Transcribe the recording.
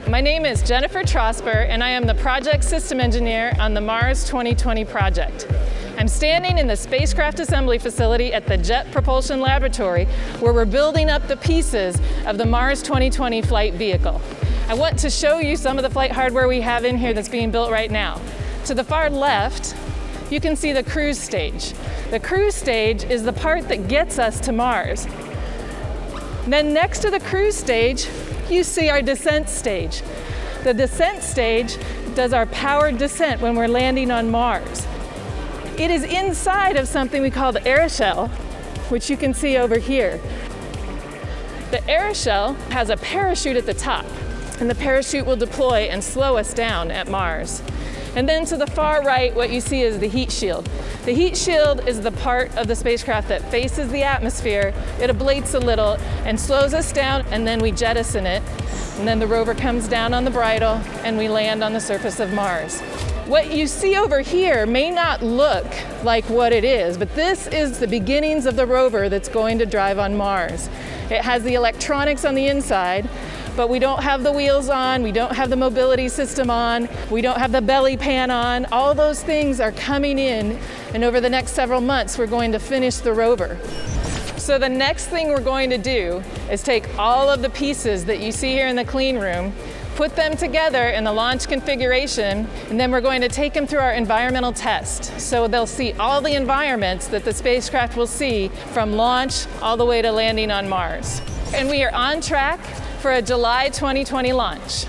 My name is Jennifer Trosper, and I am the Project System Engineer on the Mars 2020 project. I'm standing in the Spacecraft Assembly Facility at the Jet Propulsion Laboratory, where we're building up the pieces of the Mars 2020 flight vehicle. I want to show you some of the flight hardware we have in here that's being built right now. To the far left, you can see the cruise stage. The cruise stage is the part that gets us to Mars. Then next to the cruise stage, you see our descent stage. The descent stage does our powered descent when we're landing on Mars. It is inside of something we call the aeroshell, which you can see over here. The aeroshell has a parachute at the top, and the parachute will deploy and slow us down at Mars. And then to the far right, what you see is the heat shield. The heat shield is the part of the spacecraft that faces the atmosphere. It ablates a little and slows us down, and then we jettison it. And then the rover comes down on the bridle, and we land on the surface of Mars. What you see over here may not look like what it is, but this is the beginnings of the rover that's going to drive on Mars. It has the electronics on the inside, but we don't have the wheels on, we don't have the mobility system on, we don't have the belly pan on. All those things are coming in, and over the next several months, we're going to finish the rover. So the next thing we're going to do is take all of the pieces that you see here in the clean room, put them together in the launch configuration, and then we're going to take them through our environmental test. So they'll see all the environments that the spacecraft will see from launch all the way to landing on Mars. And we are on track for a July 2020 launch.